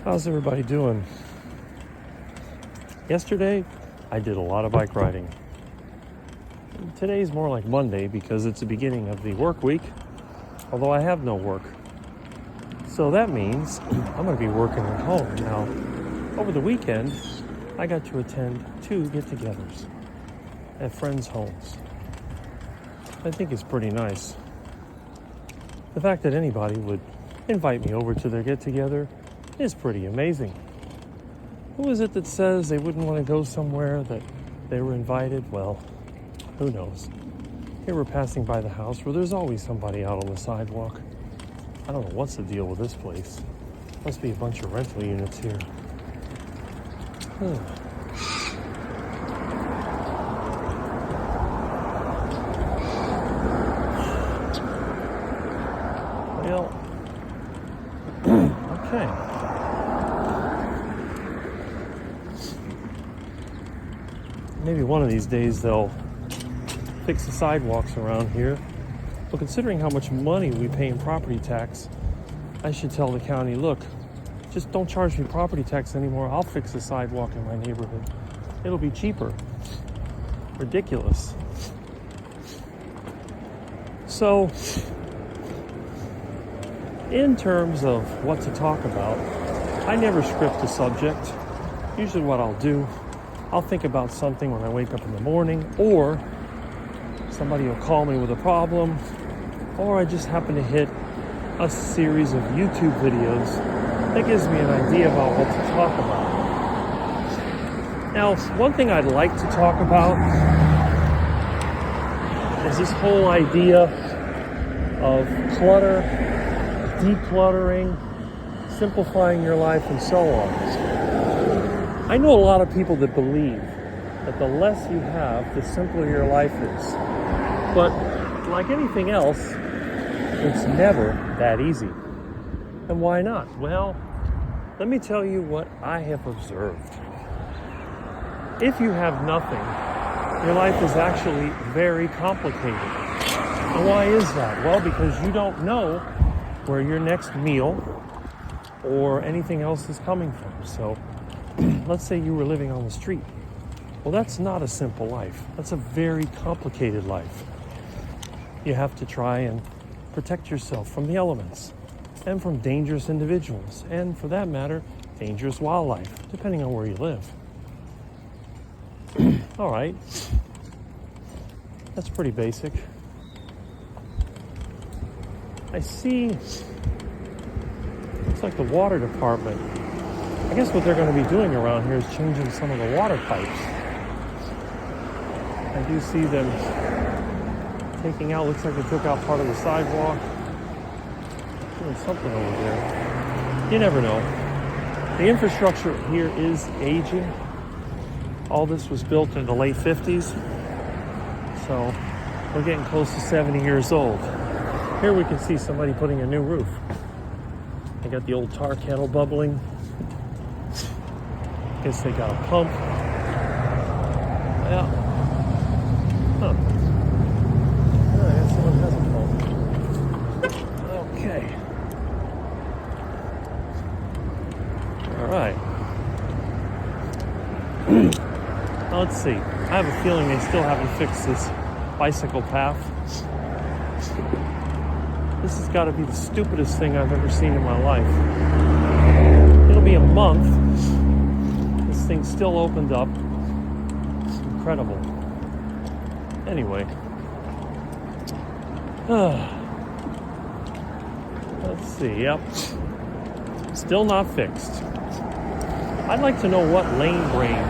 How's everybody doing? Yesterday, I did a lot of bike riding. Today's more like Monday because it's the beginning of the work week, although I have no work. So that means I'm going to be working at home. Now, over the weekend, I got to attend 2 get-togethers at friends' homes. I think it's pretty nice. The fact that anybody would invite me over to their get-together is pretty amazing. Who is it that says they wouldn't want to go somewhere that they were invited? Well, who knows? Here we're passing by the house where there's always somebody out on the sidewalk. I don't know what's the deal with this place. Must be a bunch of rental units here. Well, okay. Maybe one of these days they'll fix the sidewalks around here. But considering how much money we pay in property tax, I should tell the county, look, just don't charge me property tax anymore. I'll fix the sidewalk in my neighborhood. It'll be cheaper. Ridiculous. So, in terms of what to talk about, I never script a subject. Usually what I'll do, I'll think about something when I wake up in the morning, or somebody will call me with a problem, or I just happen to hit a series of YouTube videos that gives me an idea about what to talk about. Now, one thing I'd like to talk about is this whole idea of clutter, decluttering, simplifying your life, and so on. I know a lot of people that believe that the less you have, the simpler your life is. But like anything else, it's never that easy. And why not? Well, let me tell you what I have observed. If you have nothing, your life is actually very complicated. And why is that? Well, because you don't know where your next meal or anything else is coming from. So let's say you were living on the street. Well, that's not a simple life. That's a very complicated life. You have to try and protect yourself from the elements and from dangerous individuals, and for that matter, dangerous wildlife, depending on where you live. All right. That's pretty basic. I see, looks like the water department, I guess what they're going to be doing around here is changing some of the water pipes. I do see them taking out, looks like they took out part of the sidewalk. Doing something over there. You never know. The infrastructure here is aging. All this was built in the late 50s. So we're getting close to 70 years old. Here we can see somebody putting a new roof. They got the old tar kettle bubbling. Guess they got a pump. Yeah. Huh. Oh, I guess someone has a pump. Okay. All right. Now let's see. I have a feeling they still haven't fixed this bicycle path. This has got to be the stupidest thing I've ever seen in my life. It'll be a month. This thing's still opened up. It's incredible. Anyway. Let's see. Yep. Still not fixed. I'd like to know what lane brain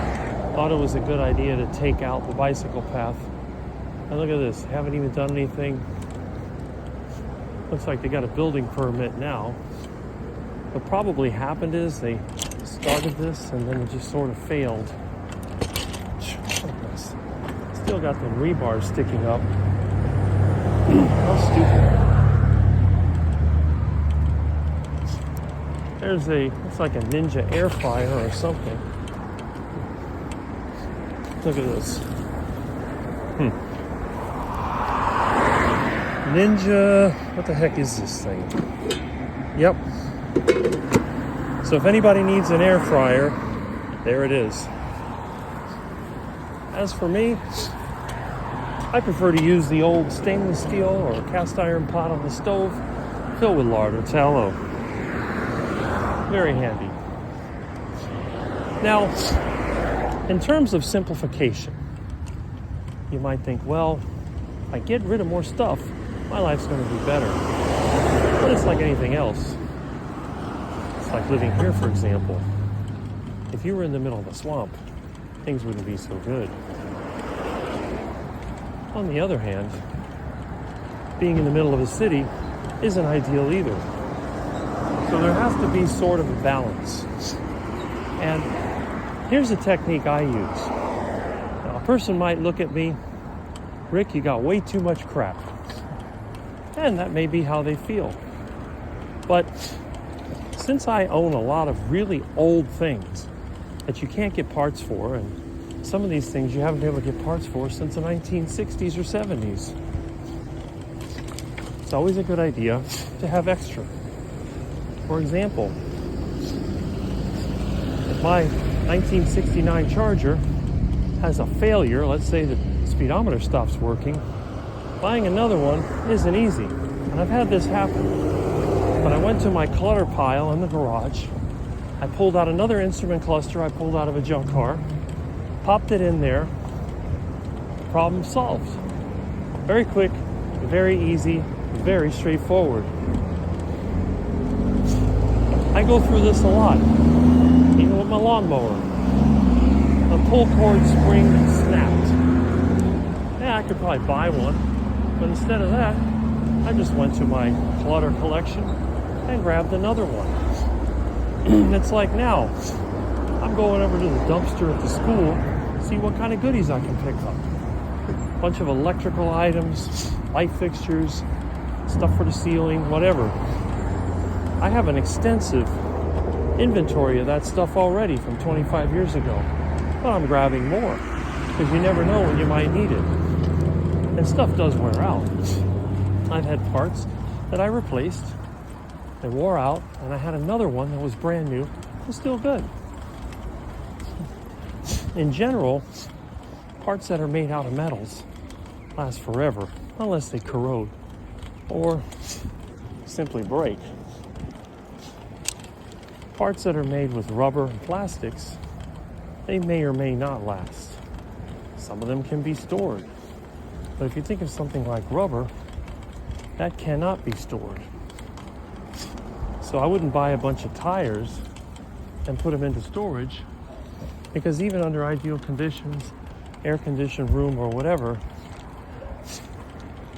thought it was a good idea to take out the bicycle path. And look at this. Haven't even done anything. Looks like they got a building permit now. What probably happened is they started this and then it just sort of failed. Still got the rebar sticking up. How stupid. There's looks like a Ninja air fryer or something. Look at this. Ninja, what the heck is this thing? Yep. So if anybody needs an air fryer, there it is. As for me, I prefer to use the old stainless steel or cast iron pot on the stove filled with lard or tallow. Very handy. Now, in terms of simplification, you might think, well, if I get rid of more stuff, my life's going to be better. But it's like anything else. It's like living here, for example. If you were in the middle of a swamp, things wouldn't be so good. On the other hand, being in the middle of a city isn't ideal either. So there has to be sort of a balance. And here's a technique I use. Now, a person might look at me, Rick, you got way too much crap. And that may be how they feel. But since I own a lot of really old things that you can't get parts for, and some of these things you haven't been able to get parts for since the 1960s or 70s, it's always a good idea to have extra. For example, if my 1969 Charger has a failure, let's say the speedometer stops working, buying another one isn't easy. And I've had this happen. But I went to my clutter pile in the garage. I pulled out another instrument cluster I pulled out of a junk car, popped it in there, problem solved. Very quick, very easy, very straightforward. I go through this a lot, even with my lawnmower. The pull cord spring snapped. Yeah, I could probably buy one, but instead of that, I just went to my clutter collection and grabbed another one. It's like now, I'm going over to the dumpster at the school, see what kind of goodies I can pick up. A bunch of electrical items, light fixtures, stuff for the ceiling, whatever. I have an extensive inventory of that stuff already from 25 years ago, but I'm grabbing more because you never know when you might need it. And stuff does wear out. I've had parts that I replaced, they wore out, and I had another one that was brand new, was still good. In general, parts that are made out of metals last forever, unless they corrode or simply break. Parts that are made with rubber and plastics, they may or may not last. Some of them can be stored. But if you think of something like rubber, that cannot be stored. So I wouldn't buy a bunch of tires and put them into storage, because even under ideal conditions, air-conditioned room or whatever,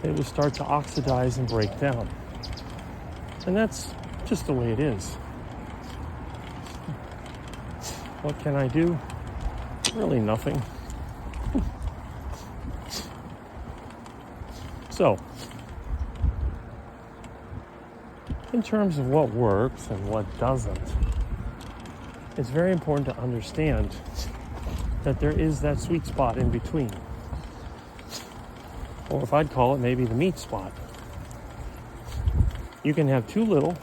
they will start to oxidize and break down. And that's just the way it is. What can I do? Really nothing. So, in terms of what works and what doesn't, it's very important to understand that there is that sweet spot in between. Or if I'd call it maybe the meat spot. You can have too little,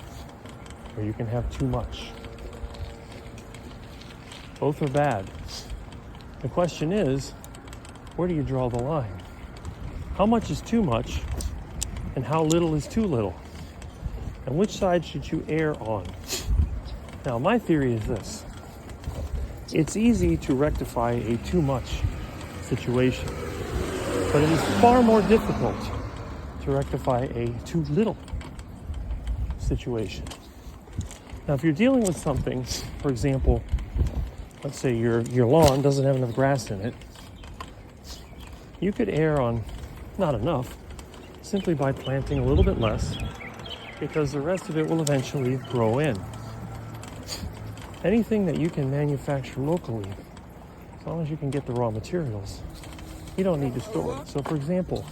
or you can have too much. Both are bad. The question is, where do you draw the line? How much is too much, and how little is too little? And which side should you err on? Now, my theory is this. It's easy to rectify a too much situation, but it is far more difficult to rectify a too little situation. Now, if you're dealing with something, for example, let's say your lawn doesn't have enough grass in it, you could err on not enough simply by planting a little bit less, because the rest of it will eventually grow in. Anything that you can manufacture locally, as long as you can get the raw materials, you don't need to store it. So for example,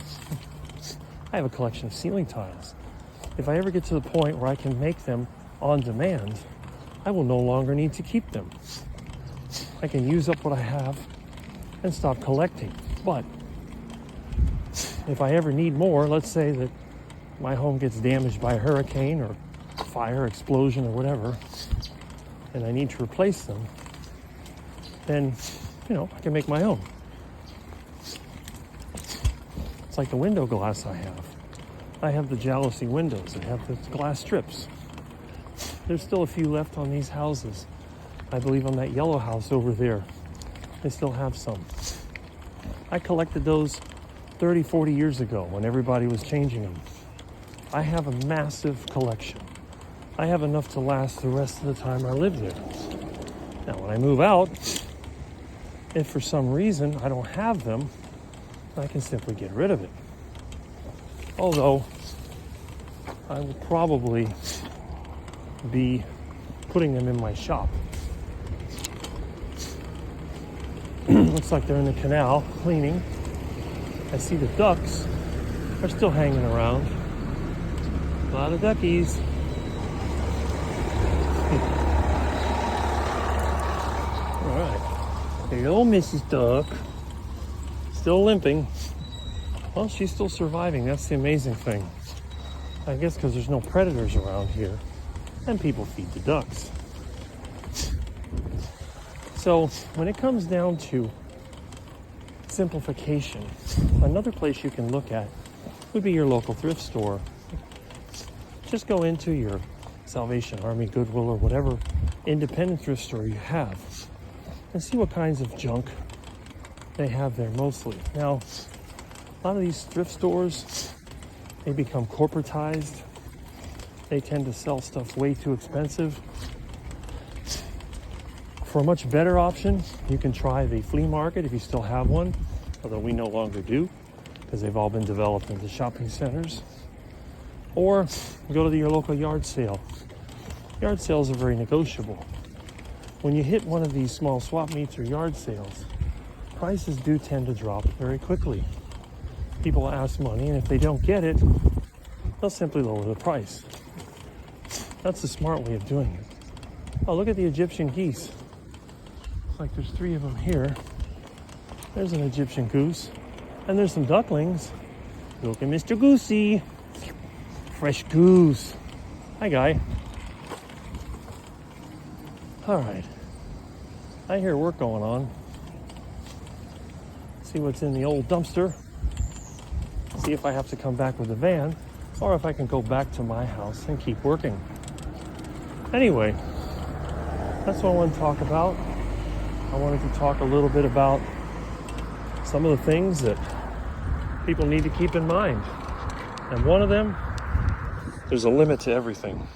I have a collection of ceiling tiles. If I ever get to the point where I can make them on demand, I will no longer need to keep them. I can use up what I have and stop collecting. But if I ever need more, let's say that my home gets damaged by a hurricane or fire, explosion, or whatever, and I need to replace them, then, I can make my own. It's like the window glass I have. I have the jalousie windows. I have the glass strips. There's still a few left on these houses. I believe on that yellow house over there, they still have some. I collected those 30, 40 years ago when everybody was changing them. I have a massive collection. I have enough to last the rest of the time I live there. Now, when I move out, if for some reason I don't have them, I can simply get rid of it. Although, I will probably be putting them in my shop. Looks like they're in the canal cleaning. I see the ducks are still hanging around. A lot of duckies. All right. There you go, Mrs. Duck. Still limping. Well, she's still surviving. That's the amazing thing. I guess because there's no predators around here. And people feed the ducks. So when it comes down to simplification, another place you can look at would be your local thrift store. Just go into your Salvation Army, Goodwill, or whatever independent thrift store you have and see what kinds of junk they have there mostly. Now, a lot of these thrift stores, they become corporatized. They tend to sell stuff way too expensive. For a much better option, you can try the flea market if you still have one, although we no longer do because they've all been developed into shopping centers. Or go to your local yard sale. Yard sales are very negotiable. When you hit one of these small swap meets or yard sales, prices do tend to drop very quickly. People ask money, and if they don't get it, they'll simply lower the price. That's the smart way of doing it. Oh, look at the Egyptian geese. Looks like there's 3 of them here. There's an Egyptian goose. And there's some ducklings. Look at Mr. Goosey. Fresh goose. Hi, guy. All right. I hear work going on. See what's in the old dumpster. See if I have to come back with the van or if I can go back to my house and keep working. Anyway, that's what I want to talk about. I wanted to talk a little bit about some of the things that people need to keep in mind. And one of them, there's a limit to everything.